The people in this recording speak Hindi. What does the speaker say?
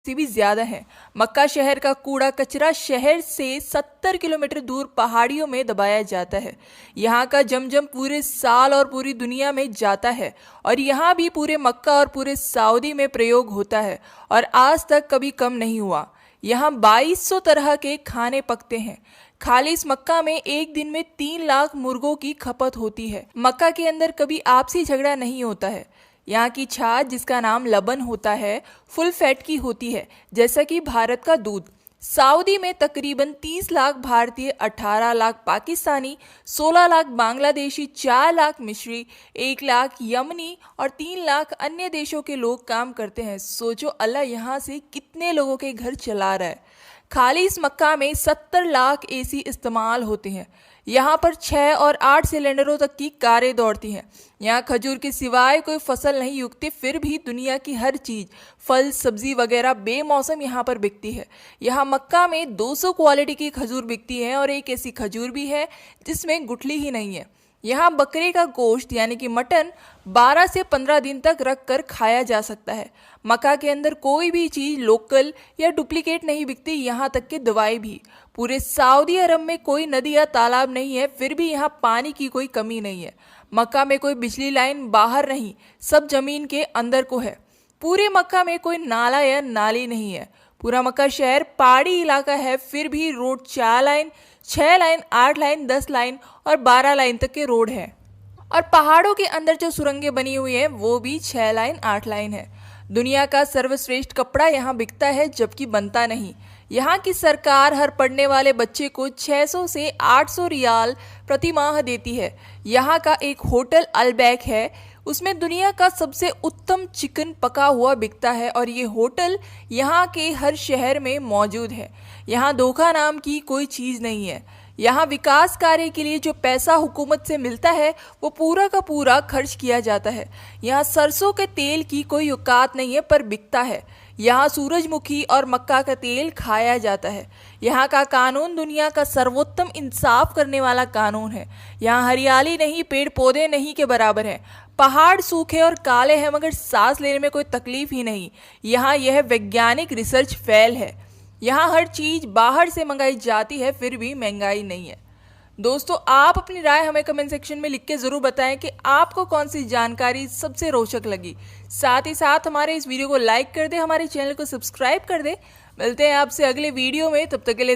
बस्ती भी ज्यादा है। मक्का शहर का कूड़ा कचरा शहर से 70 किलोमीटर दूर पहाड़ियों में दबाया जाता है। यहाँ का जमजम पूरे साल और पूरी दुनिया में जाता है और यहाँ भी पूरे मक्का और पूरे सऊदी में प्रयोग होता है और आज तक कभी कम नहीं हुआ। यहाँ 2200 तरह के खाने पकते हैं। खाली इस मक्का में एक दिन में 3 लाख मुर्गों की खपत होती है। मक्का के अंदर कभी आपसी झगड़ा नहीं होता है। यहाँ की छाछ जिसका नाम लबन होता है फुल फैट की होती है, जैसा कि भारत का दूध। सऊदी में तकरीबन 30 लाख भारतीय, 18 लाख पाकिस्तानी, 16 लाख बांग्लादेशी, 4 लाख मिस्री, 1 लाख यमनी और 3 लाख अन्य देशों के लोग काम करते हैं। सोचो अल्लाह यहाँ से कितने लोगों के घर चला रहा है। खाली इस मक्का में 70 लाख एसी इस्तेमाल होते हैं। यहाँ पर 6 और 8 सिलेंडरों तक की कारें दौड़ती हैं। यहाँ खजूर के सिवाय कोई फसल नहीं उगती, फिर भी दुनिया की हर चीज़, फल सब्जी वगैरह बेमौसम यहाँ पर बिकती है। यहाँ मक्का में 200 क्वालिटी की खजूर बिकती है और एक ऐसी खजूर भी है जिसमें गुठली ही नहीं है। यहाँ बकरे का गोश्त यानी कि मटन 12 से 15 दिन तक रख कर खाया जा सकता है। मक्का के अंदर कोई भी चीज़ लोकल या डुप्लीकेट नहीं बिकती, यहाँ तक कि दवाई भी। पूरे सऊदी अरब में कोई नदी या तालाब नहीं है, फिर भी यहाँ पानी की कोई कमी नहीं है। मक्का में कोई बिजली लाइन बाहर नहीं, सब जमीन के अंदर को है। पूरे मक्का में कोई नाला या नाली नहीं है। पूरा मक्का शहर पहाड़ी इलाका है, फिर भी road 4 line, 6 line, 8 line, 10 line और 12 लाइन तक के रोड हैं। और पहाड़ों के अंदर जो सुरंगें बनी हुई हैं वो भी 6 लाइन, 8 लाइन है। दुनिया का सर्वश्रेष्ठ कपड़ा यहाँ बिकता है, जबकि बनता नहीं। यहाँ की सरकार हर पढ़ने वाले बच्चे को 600 से 800 रियाल प्रति माह देती है। यहाँ का एक होटल अलबैक है, उसमें दुनिया का सबसे उत्तम चिकन पका हुआ बिकता है और ये होटल यहाँ के हर शहर में मौजूद है। यहाँ धोखा नाम की कोई चीज़ नहीं है। यहाँ विकास कार्य के लिए जो पैसा हुकूमत से मिलता है वो पूरा का पूरा खर्च किया जाता है। यहाँ सरसों के तेल की कोई औकात नहीं है, पर बिकता है। यहाँ सूरजमुखी और मक्का का तेल खाया जाता है। यहाँ का कानून दुनिया का सर्वोत्तम इंसाफ करने वाला कानून है। यहाँ हरियाली नहीं, पेड़ पौधे नहीं के बराबर है। पहाड़ सूखे और काले हैं मगर सांस लेने में कोई तकलीफ ही नहीं। यहाँ यह वैज्ञानिक रिसर्च फेल है। यहाँ हर चीज़ बाहर से मंगाई जाती है, फिर भी महंगाई नहीं है। दोस्तों, आप अपनी राय हमें कमेंट सेक्शन में लिख के ज़रूर बताएं कि आपको कौन सी जानकारी सबसे रोचक लगी। साथ ही साथ हमारे इस वीडियो को लाइक कर दें, हमारे चैनल को सब्सक्राइब कर दें। मिलते हैं आपसे अगले वीडियो में, तब तक के लिए